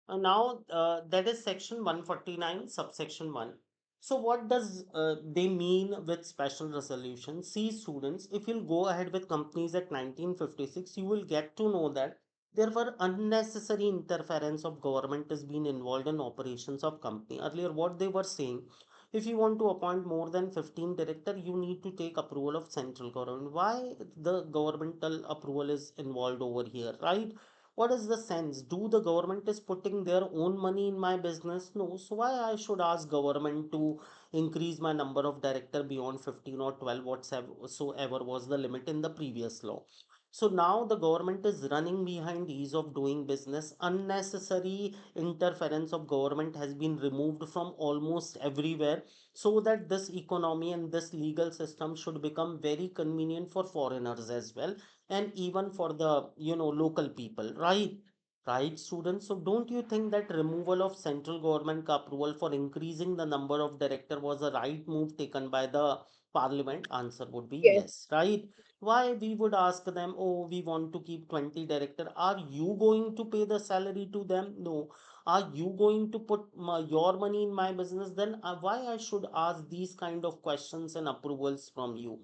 Now, that is section 149, subsection 1. So, what does they mean with special resolution? See, students, if you'll go ahead with Companies Act 1956, you will get to know that there were unnecessary interference of government has been involved in operations of company. Earlier, what they were saying, if you want to appoint more than 15 director, you need to take approval of central government. Why the governmental approval is involved over here, right? What is the sense? Do the government is putting their own money in my business? No. So why I should ask government to increase my number of director beyond 15 or 12, whatsoever was the limit in the previous law? So now the government is running behind ease of doing business. Unnecessary interference of government has been removed from almost everywhere, so that this economy and this legal system should become very convenient for foreigners as well, and even for the local people, right students? So don't you think that removal of central government approval for increasing the number of director was a right move taken by the parliament? Answer would be Yes. yes, right? Why we would ask them, oh, we want to keep 20 director? Are you going to pay the salary to them? No. Are you going to put your money in my business? Then why I should ask these kind of questions and approvals from you?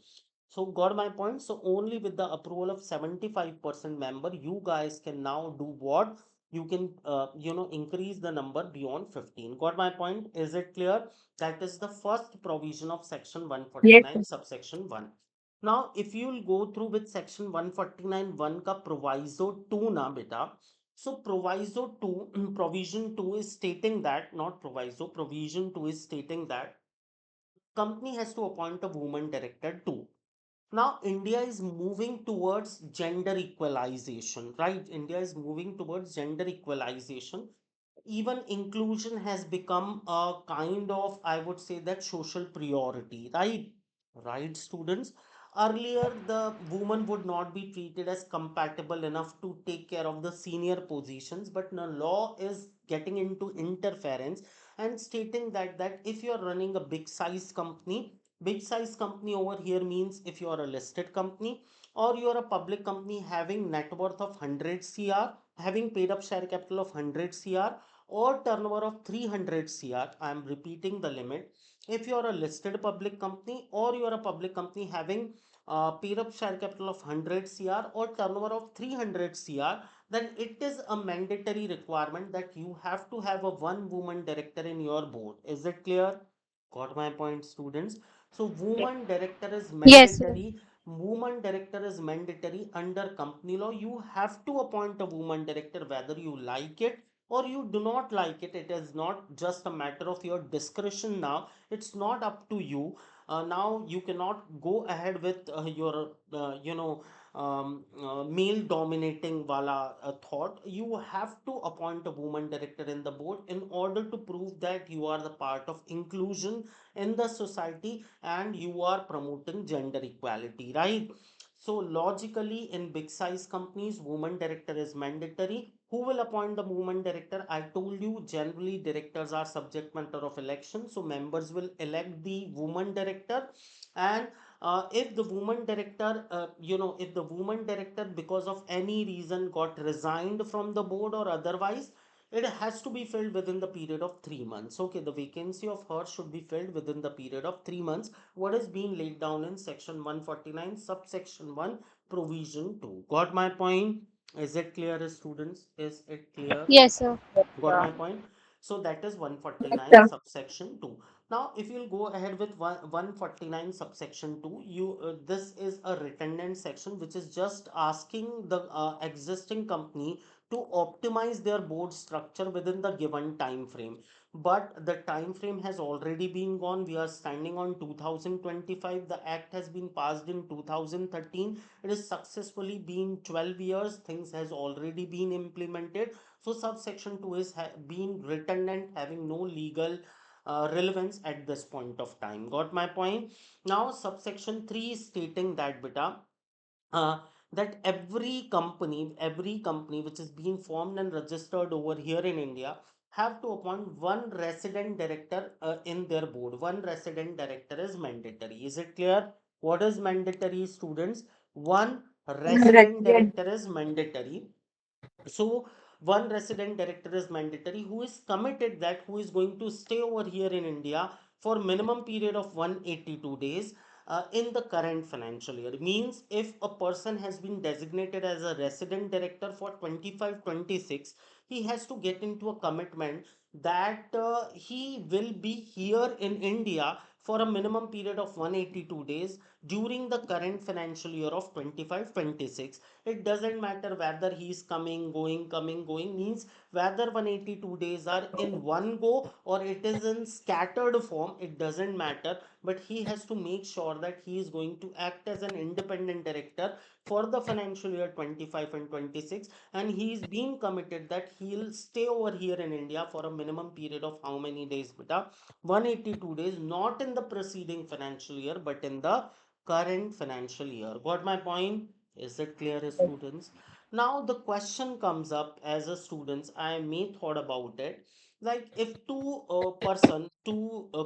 So got my point? So only with the approval of 75% member, you guys can now do what? You can, increase the number beyond 15. Got my point? Is it clear? That is the first provision of section Yes, 149, sir. subsection 1. Now, if you will go through with section 149, 1 ka proviso 2 na beta. So proviso 2, provision 2 is stating that, not proviso, provision 2 is stating that company has to appoint a woman director too. Now, India is moving towards gender equalization, right? India is moving towards gender equalization. Even inclusion has become a kind of, I would say, that social priority, right? Right, students? Earlier, the woman would not be treated as compatible enough to take care of the senior positions, but the law is getting into interference and stating that if you're running a big size company over here means if you are a listed company or you are a public company having net worth of 100 cr, having paid up share capital of 100 cr, or turnover of 300 cr. I am repeating the limit. If you are a listed public company or you are a public company having paid up share capital of 100 cr or turnover of 300 cr, then it is a mandatory requirement that you have to have a one woman director in your board. Is it clear? Got my point, students? So woman director is Yes, sir. mandatory. Woman director is mandatory under company law. You have to appoint a woman director whether you like it or you do not like it. It is not just a matter of your discretion now. It's not up to you. Now you cannot go ahead with your male dominating wala thought. You have to appoint a woman director in the board in order to prove that you are the part of inclusion in the society and you are promoting gender equality, right? So logically, in big size companies, woman director is mandatory. Who will appoint the woman director? I told you, generally directors are subject matter of election, so members will elect the woman director. And if the woman director if the woman director because of any reason got resigned from the board or otherwise, it has to be filled within the period of 3 months. Okay, the vacancy of her should be filled within the period of 3 months. What is being laid down in section 149, subsection 1, provision 2? Got my point? Is it clear, students? Is it clear? Yes, sir. Got my point? So that is Yes, 149 sir. subsection 2. Now, if you'll go ahead with 149 subsection 2, this is a redundant section which is just asking the existing company to optimize their board structure within the given time frame. But the time frame has already been gone. We are standing on 2025. The act has been passed in 2013. It is successfully been 12 years. Things has already been implemented. So subsection 2 is being redundant, having no legal relevance at this point of time. Got my point? Now subsection 3 is stating that beta, uh, that every company which is being formed and registered over here in India have to appoint one resident director in their board. One resident director is mandatory. Is it clear? What is mandatory, students? One resident Resident. director is mandatory. So One resident director is mandatory who is committed, that who is going to stay over here in India for minimum period of 182 days in the current financial year. Means if a person has been designated as a resident director for 25-26, he has to get into a commitment that he will be here in India for a minimum period of 182 days during the current financial year of 25-26. It doesn't matter whether he is coming going, means whether 182 days are in one go or it is in scattered form, it doesn't matter, but he has to make sure that he is going to act as an independent director for the financial year 25 and 26, and he is being committed that he'll stay over here in India for a minimum period of how many days, beta? 182 days, not in the preceding financial year but in the current financial year. Got my point? Is it clear, students? Now the question comes up, as a students I may thought about it, like if two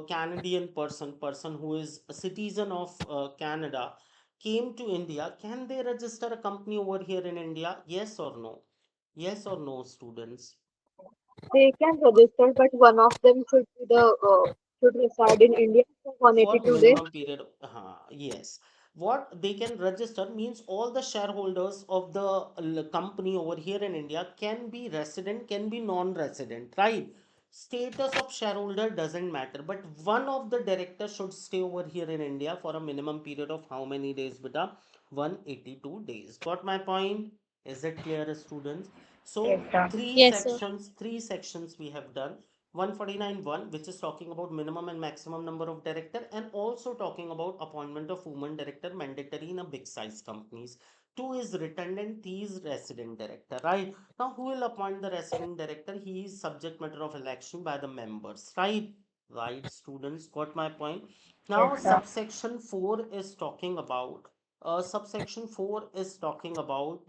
Canadian person who is a citizen of Canada came to India, can they register a company over here in India? Yes or no? Yes or no, students? They can register, but one of them should reside in India for For 182 days. minimum period, yes. What they can register means all the shareholders of the company over here in India can be resident, can be non-resident, right? Status of shareholder doesn't matter, but one of the directors should stay over here in India for a minimum period of how many days, beta? 182 days. Got my point? Is it clear, students? So Yes, sir. Yes, sir. three sections we have done. 149.1, which is talking about minimum and maximum number of director, and also talking about appointment of woman director mandatory in a big size companies. 2 is redundant, 3 is resident director, right? Now who will appoint the resident director? He is subject matter of election by the members, right? Right, students, got my point? Yes, Now sir. subsection 4 is talking about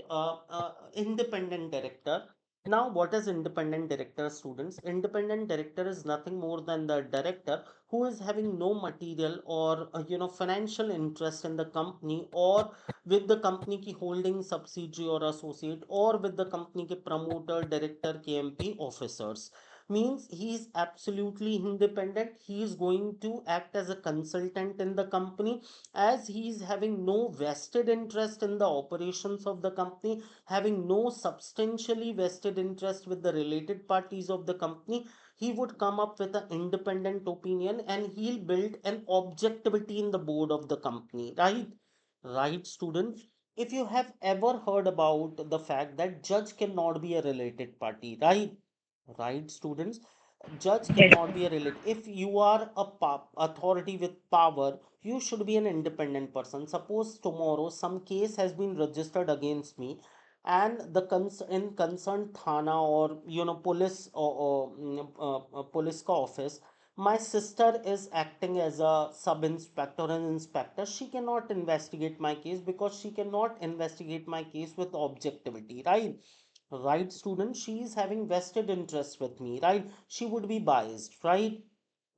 independent director. Now, what is independent director, students? Independent director is nothing more than the director who is having no material or financial interest in the company, or with the company ki holding subsidiary or associate, or with the company ke promoter, director, KMP officers. Means he is absolutely independent. He is going to act as a consultant in the company, as he is having no vested interest in the operations of the company, having no substantially vested interest with the related parties of the company. He would come up with an independent opinion and he'll build an objectivity in the board of the company, right? Right, students? If you have ever heard about the fact that judge cannot be a related party, right? Right, students? Judge Yes, cannot be a related. If you are a authority with power, you should be an independent person. Suppose tomorrow some case has been registered against me, and the in concerned thana or police or police ka office, my sister is acting as a sub inspector and inspector. She cannot investigate my case because she cannot investigate my case with objectivity, right? Right, student? She is having vested interest with me, right? She would be biased, right?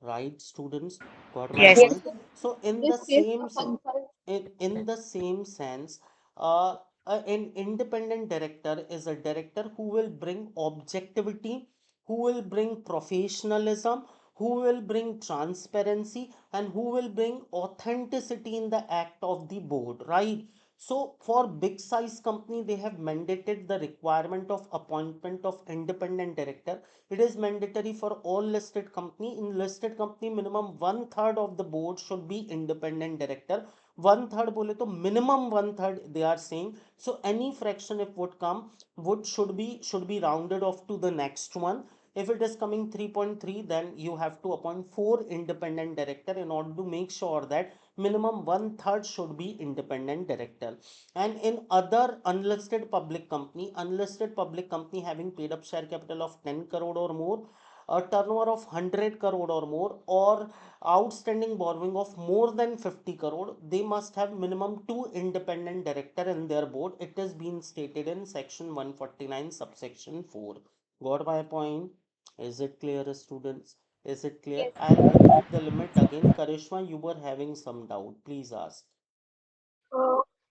Right, students, got my yes, Yes, point? sir. So in in this the case, same a consult. in the same sense, uh, an independent director is a director who will bring objectivity, who will bring professionalism, who will bring transparency, and who will bring authenticity in the act of the board, right? So for big size company, they have mandated the requirement of appointment of independent director. It is mandatory for all listed company. In listed company, minimum one third of the board should be independent director. One third bole to minimum one third they are saying. So any fraction if would come, would should be rounded off to the next one. If it is coming 3.3, then you have to appoint four independent director in order to make sure that minimum one third should be independent director. And in other unlisted public company having paid up share capital of 10 crore or more, a turnover of 100 crore or more, or outstanding borrowing of more than 50 crore, they must have minimum two independent director in their board. It is being stated in section 149 subsection 4. Got my point? Is it clear, students? Is it clear? Yes, I'll repeat the limit again. Karishma, you were having some doubt. Please ask.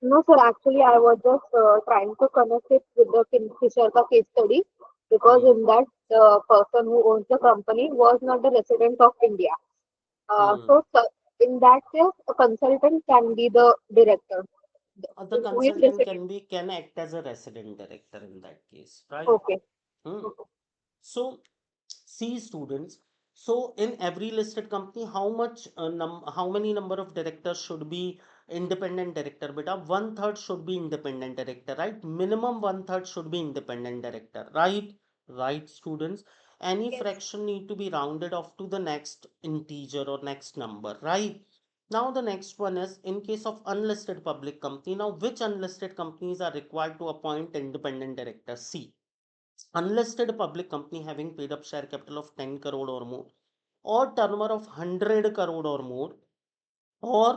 No, sir. Actually, I was just trying to connect it with the Kingfisher ka case study. because Hmm. in that the person who owns the company was not the resident of India. Hmm. So in that case, a consultant can be the director The who is consultant resident. can act as a resident director in that case, right? Okay. Hmm. Okay. So, see students. So in every listed company, how many number of directors should be independent director? Beta, one third should be independent director, right? Minimum one third should be independent director, right? Right, students. Any Yes. fraction need to be rounded off to the next integer or next number, right? Now the next one is in case of unlisted public company. Now which unlisted companies are required to appoint independent directors? See, unlisted public company having paid up share capital of 10 crore or more, or turnover of 100 crore or more, or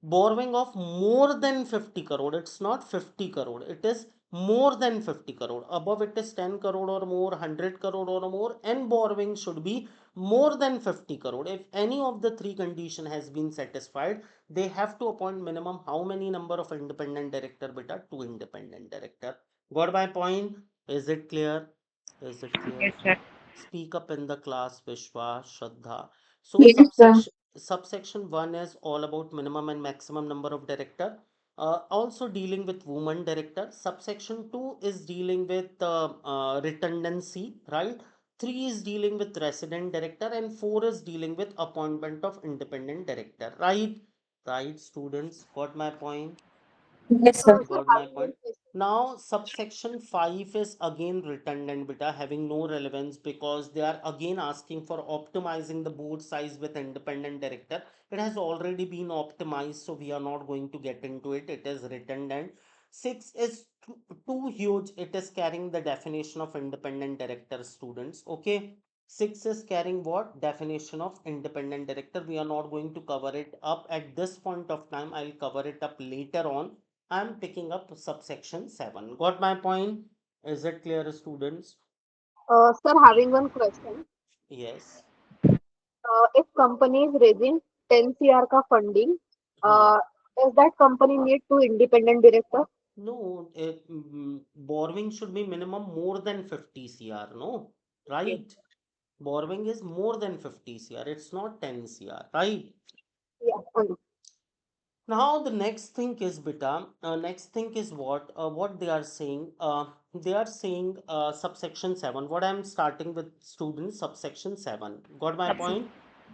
borrowing of more than 50 crore. It's not 50 crore, it is more than 50 crore. Above it is 10 crore or more, 100 crore or more, and borrowing should be more than 50 crore. If any of the three condition has been satisfied, they have to appoint minimum how many number of independent director? Beta, two independent director. Got my point? Is it clear? Is it clear? Yes, sir. Speak up in the class, Vishwa, Shraddha. So Yes, sir. subsection 1 is all about minimum and maximum number of director. Also dealing with woman director. Subsection 2 is dealing with redundancy, right? 3 is dealing with resident director, and 4 is dealing with appointment of independent director, right? Right, students, got my point? Yes, sir. Sir, Got my having one point. question. Now, subsection 5 is again redundant, beta, having no relevance because they are again asking for optimizing the board size with independent director. It has already been optimized, so we are not going to get into it. It is redundant. 6 is too huge. It is carrying the definition of independent director, students. Okay. 6 is carrying what? Definition of independent director. We are not going to cover it up at this point of time. I'll cover it up later on. I'm picking up subsection 7. Got my point? Is it clear, students? Sir, having one question. Yes. If company is raising 10 CR ka funding, Hmm. uh, does that company need two independent director? No, borrowing should be minimum more than 50 CR, no? Okay. Right? Borrowing is more than 50 CR. It's not 10 CR, right? Yeah. Now the next thing is beta. Next thing is what? What they are saying? They are saying subsection 7. What I'm starting with students, subsection 7. Got my Subs- point?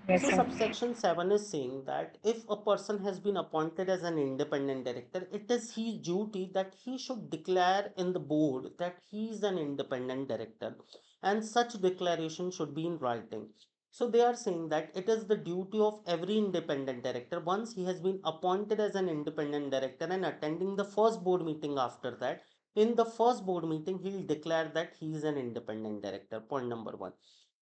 Yes, So sir. subsection 7 is saying that if a person has been appointed as an independent director, it is his duty that he should declare in the board that he is an independent director, and such declaration should be in writing. So they are saying that it is the duty of every independent director, once he has been appointed as an independent director and attending the first board meeting after that, in the first board meeting, he will declare that he is an independent director. Point number one.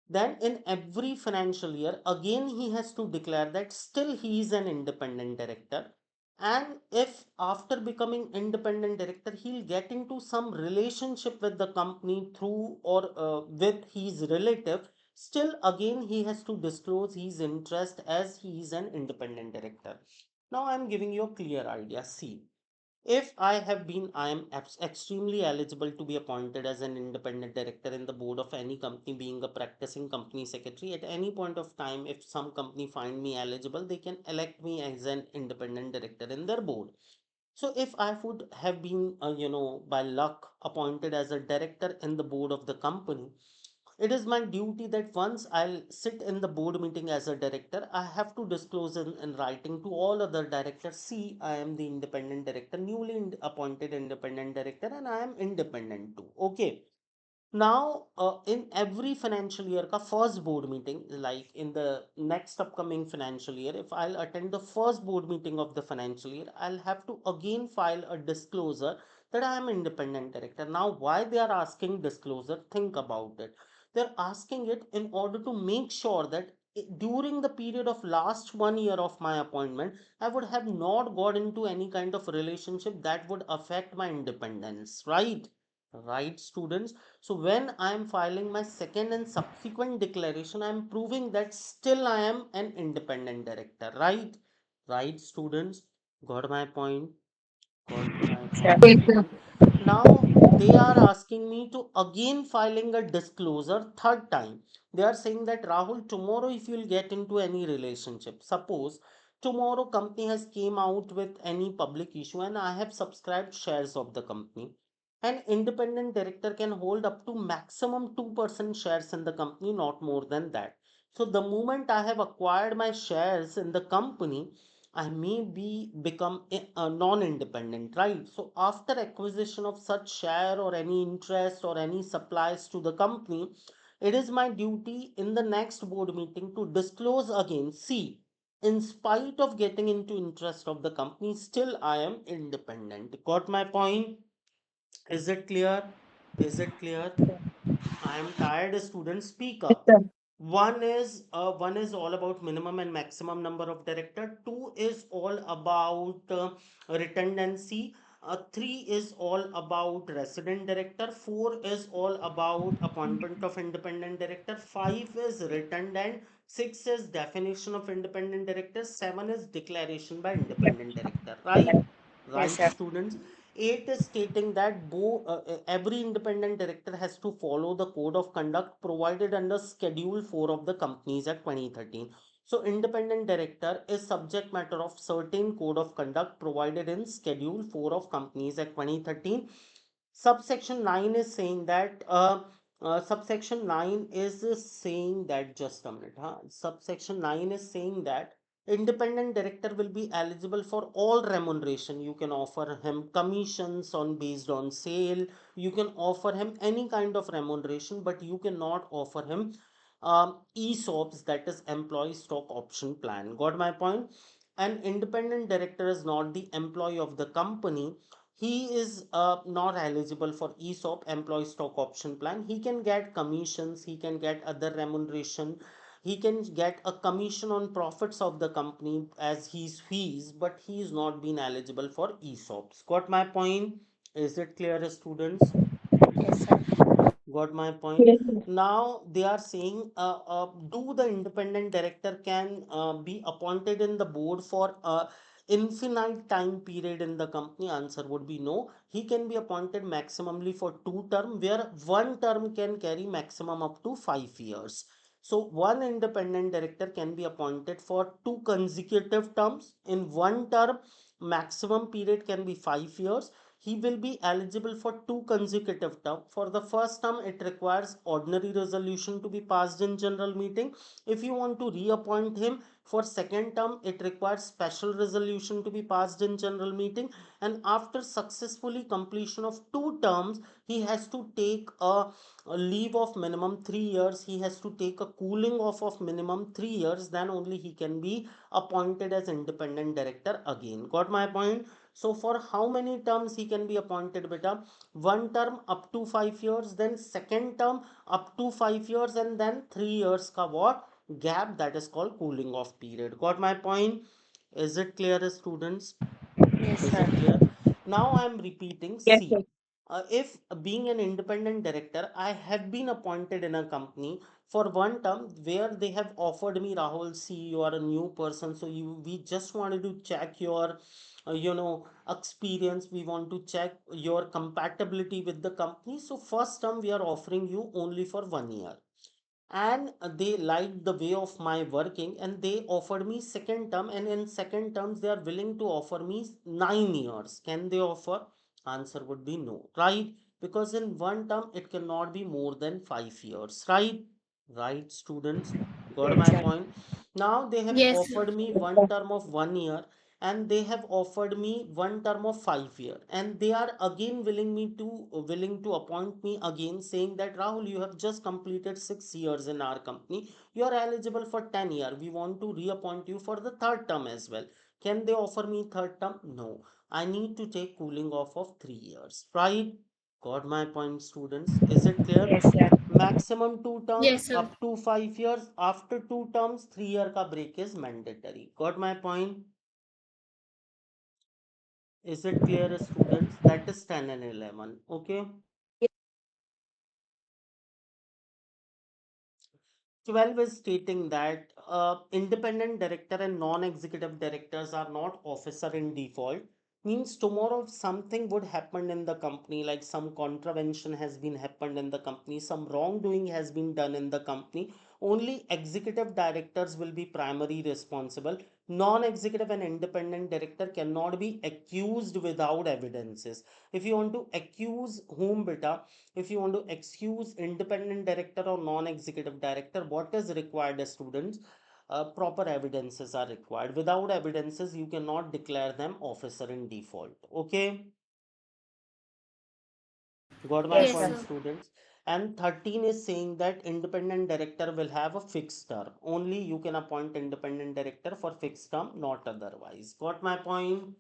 Then in every financial year, again he has to declare that still he is an independent director. And if after becoming independent director, he'll get into some relationship with the company through or with his relative, still again he has to disclose his interest as he is an independent director. Now I'm giving you a clear idea. See, if I have been, I am extremely eligible to be appointed as an independent director in the board of any company, being a practicing company secretary. At any point of time, if some company find me eligible, they can elect me as an independent director in their board. So if I would have been, by luck appointed as a director in the board of the company, it is my duty that once I'll sit in the board meeting as a director, I have to disclose in writing to all other directors, see, I am the independent director, newly appointed independent director, and I am independent too. Okay. Now, in every financial year, ka first board meeting, like in the next upcoming financial year, if I'll attend the first board meeting of the financial year, I'll have to again file a disclosure that I am independent director. Now, why they are asking disclosure? Think about it. They're asking it in order to make sure that during the period of last 1 year of my appointment, I would have not got into any kind of relationship that would affect my independence, right? Right, students. So when I am filing my second and subsequent declaration, I am proving that still I am an independent director, right? Right, students. Got my point? Got my Sure. point, Yes, sir. student. Now they are asking me to again filing a disclosure third time. They are saying that Rahul, tomorrow if you'll get into any relationship, suppose tomorrow company has came out with any public issue and I have subscribed shares of the company. An independent director can hold up to maximum 2% shares in the company, not more than that. So the moment I have acquired my shares in the company, I may be become a non-independent, right? So after acquisition of such share or any interest or any supplies to the company, it is my duty in the next board meeting to disclose again. See, in spite of getting into interest of the company, still I am independent. Got my point? Is it clear? Is it clear? I am tired, students. Speak Yes, up. sir. One is all about minimum and maximum number of director. Two is all about redundancy. Three is all about resident director. Four is all about appointment of independent director. Five is redundant. Six is definition of independent director. Seven is declaration by independent director. Right? Yes, Right, sir. students. 8 is stating that every independent director has to follow the code of conduct provided under Schedule 4 of the Companies Act 2013. So, independent director is subject matter of certain code of conduct provided in Schedule 4 of Companies Act 2013. Subsection 9 is saying that subsection 9 is saying that just a minute, huh? Subsection 9 is saying that independent director will be eligible for all remuneration. You can offer him commissions on based on sale. You can offer him any kind of remuneration, but you cannot offer him ESOPs, that is employee stock option plan. Got my point? An independent director is not the employee of the company. He is not eligible for ESOP, employee stock option plan. He can get commissions, he can get other remuneration, he can get a commission on profits of the company as his fees, but he is not been eligible for ESOPs. Got my point? Is it clear, students? Yes, sir. Got my point? Yes, sir. Now they are saying, do the independent director can be appointed in the board for infinite time period in the company? Answer would be no. He can be appointed maximally for two term, where one term can carry maximum up to 5 years. So one independent director can be appointed for two consecutive terms. In one term, maximum period can be 5 years. He will be eligible for two consecutive terms. For the first term, it requires ordinary resolution to be passed in general meeting. If you want to reappoint him for second term, it requires special resolution to be passed in general meeting. And after successfully completion of two terms, he has to take a leave of minimum 3 years. He has to take a cooling off of minimum 3 years. Then only he can be appointed as independent director again. Got my point? So for how many terms he can be appointed, beta? One term up to 5 years, then second term up to 5 years, and then 3 years ka what? Gap, that is called cooling off period. Got my point? Is it clear, students? Yes, Is sir. it clear? Now I'm repeating. Yes, See, sir. if being an independent director, I have been appointed in a company for one term where they have offered me, Rahul, see, you are a new person, so we just wanted to check your, experience. We want to check your compatibility with the company. So first term we are offering you only for 1 year, and they liked the way of my working and they offered me second term, and in second terms they are willing to offer me 9 years. Can they offer? Answer would be no, right? Because in one term it cannot be more than 5 years, right? Right, students? Got Yes, my sir. point? Now they have Yes, sir. offered me Yes, one sir. term of 1 year, and they have offered me one term of 5 year, and they are again willing to appoint me again, saying that, Rahul, you have just completed 6 years in our company, you are eligible for 10 year, we want to reappoint you for the third term as well. Can they offer me third term? No. I need to take cooling off of 3 years, right? Got my point, students? Is it clear? Yes, sir. Maximum two terms Yes, sir. up to 5 years. After two terms, 3 year ka break is mandatory. Got my point? Is it clear, students? That is 10 and 11. Okay. Yes, 12 is stating that independent director and non-executive directors are not officer in default. Means tomorrow if something would happen in the company, like some contravention has been happened in the company, some wrongdoing has been done in the company, only executive directors will be primary responsible. Non-executive and independent director cannot be accused without evidences. If you want to accuse whom, beta, if you want to excuse independent director or non-executive director, what is required, students? Proper evidences are required. Without evidences, you cannot declare them officer in default. Okay, got my Yes, Yes, sir. point, sir. students? And 13 is saying that independent director will have a fixed term. Only you can appoint independent director for fixed term, not otherwise. Got my point?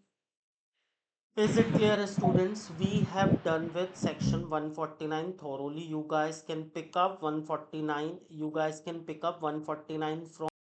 Is it clear, students? We have done with section 149 thoroughly. You guys can pick up 149. You guys can pick up 149 from